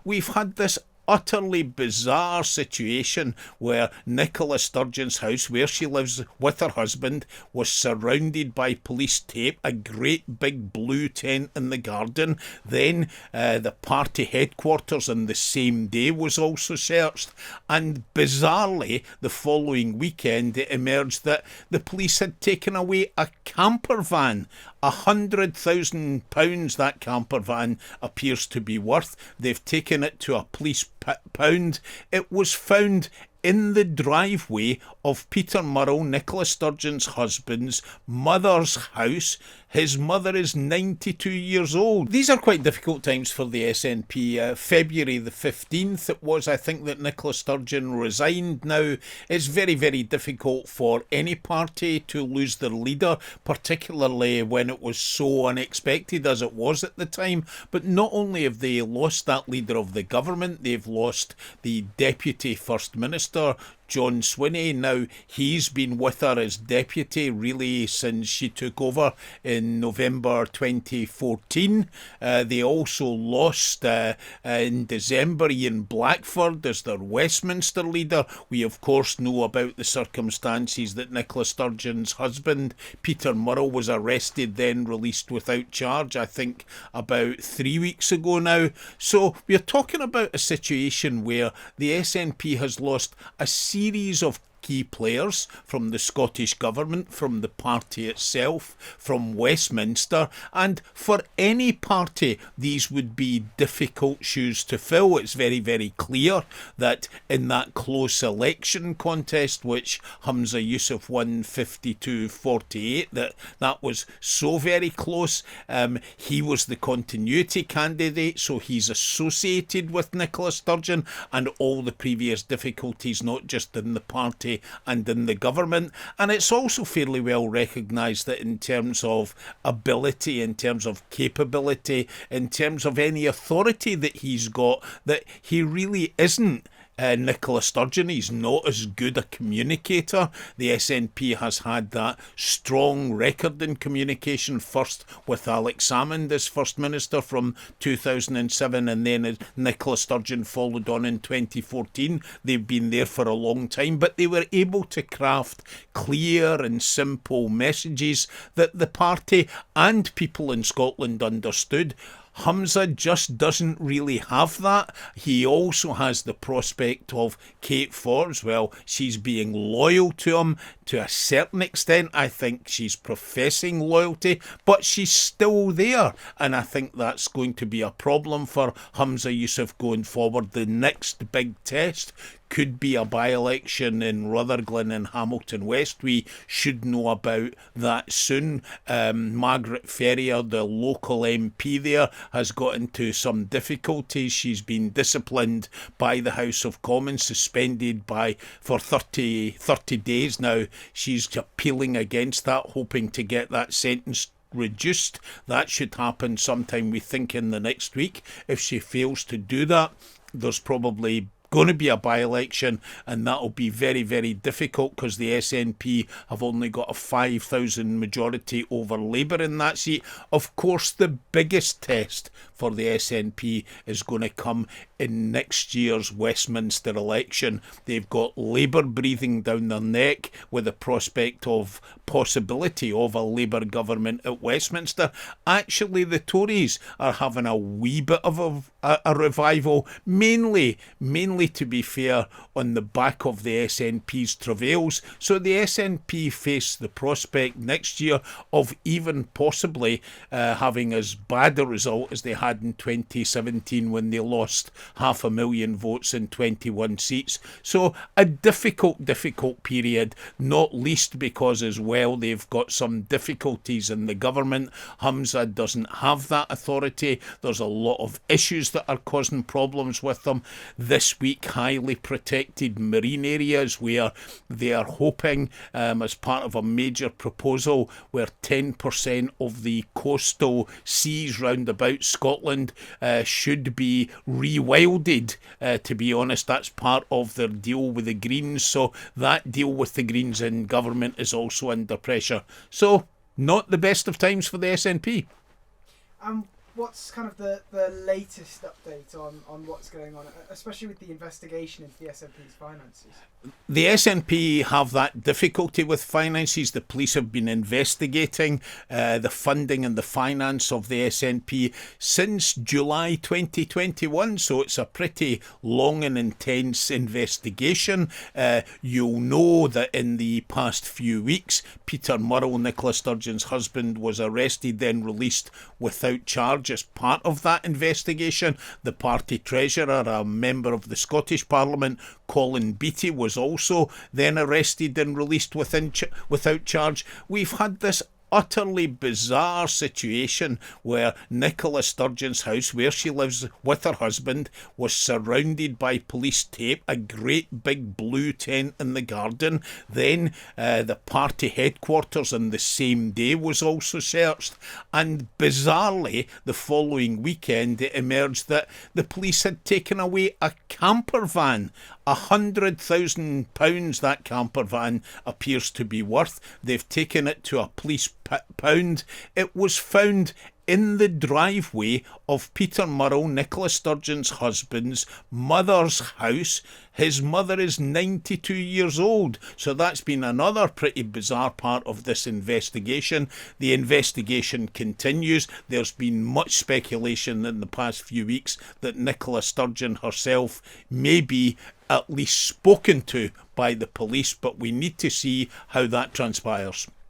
we've had this utterly bizarre situation where Nicola Sturgeon's house, where she lives with her husband, was surrounded by police tape, a great big blue tent in the garden. Then the party headquarters on the same day was also searched, and bizarrely the following weekend it emerged that the police had taken away a camper van. £100,000 that camper van appears to be worth. They've taken it to a police pound. It was found in the driveway of Peter Murrell, Nicola Sturgeon's husband's mother's house. His mother is 92 years old. These are quite difficult times for the SNP. February the 15th it was, I think, that Nicola Sturgeon resigned. Now, it's very, very difficult for any party to lose their leader, particularly when it was so unexpected as it was at the time. But not only have they lost that leader of the government, they've lost the Deputy First Minister, John Swinney. Now, he's been with her as deputy really since she took over in November 2014. They also lost in December Ian Blackford as their Westminster leader. We of course know about the circumstances that Nicola Sturgeon's husband, Peter Murrell, was arrested, then released without charge, I think about 3 weeks ago now. So we're talking about a situation where the SNP has lost a series of key players from the Scottish Government, from the party itself, from Westminster, and for any party these would be difficult shoes to fill. It's very, very clear that in that close election contest, which Humza Yousaf won 52-48, that was so very close. He was the continuity candidate, so he's associated with Nicola Sturgeon and all the previous difficulties, not just in the party and in the government. And it's also fairly well recognised that in terms of ability, in terms of capability, in terms of any authority that he's got, that he really isn't Nicola Sturgeon. He's not as good a communicator. The SNP has had that strong record in communication, first with Alex Salmond as First Minister from 2007, and then as Nicola Sturgeon followed on in 2014. They've been there for a long time, but they were able to craft clear and simple messages that the party and people in Scotland understood. Humza just doesn't really have that. He also has the prospect of Kate Forbes. Well, she's being loyal to him to a certain extent. I think she's professing loyalty, but she's still there. And I think that's going to be a problem for Humza Yousaf going forward. The next big test could be a by-election in Rutherglen and Hamilton West. We should know about that soon. Margaret Ferrier, the local MP there, has got into some difficulties. She's been disciplined by the House of Commons, suspended for 30 days now. She's appealing against that, hoping to get that sentence reduced. That should happen sometime, we think, in the next week. If she fails to do that, there's probably going to be a by-election, and that'll be very, very difficult because the SNP have only got a 5,000 majority over Labour in that seat. Of course, the biggest test for the SNP is going to come in next year's Westminster election. They've got Labour breathing down their neck with the prospect of possibility of a Labour government at Westminster. Actually, the Tories are having a wee bit of a revival, mainly to be fair, on the back of the SNP's travails. So the SNP face the prospect next year of even possibly having as bad a result as they had in 2017 when they lost 500,000 votes in 21 seats. So a difficult period, not least because as well they've got some difficulties in the government. Humza doesn't have that authority. There's a lot of issues that are causing problems with them. This week, highly protected marine areas where they are hoping, as part of a major proposal, where 10% of the coastal seas round about Scotland should be rewilded. To be honest, that's part of their deal with the Greens. So that deal with the Greens in government is also under pressure. So not the best of times for the SNP. what's kind of the latest update on what's going on, especially with the investigation into the SNP's finances? The SNP have that difficulty with finances. The police have been investigating the funding and the finance of the SNP since July 2021, so it's a pretty long and intense investigation. You'll know that in the past few weeks, Peter Murrell, Nicola Sturgeon's husband, was arrested, then released without charge as part of that investigation. The party treasurer, a member of the Scottish Parliament, Colin Beattie, was also then arrested and released without charge. We've had this utterly bizarre situation where Nicola Sturgeon's house, where she lives with her husband, was surrounded by police tape, a great big blue tent in the garden. Then the party headquarters on the same day was also searched, and bizarrely the following weekend it emerged that the police had taken away a camper van. £100,000 that camper van appears to be worth. They've taken it to a police pound. It was found in the driveway of Peter Murrell, Nicola Sturgeon's husband's mother's house. His mother is 92 years old, so that's been another pretty bizarre part of this investigation. The investigation continues. There's been much speculation in the past few weeks that Nicola Sturgeon herself may be at least spoken to by the police, but we need to see how that transpires.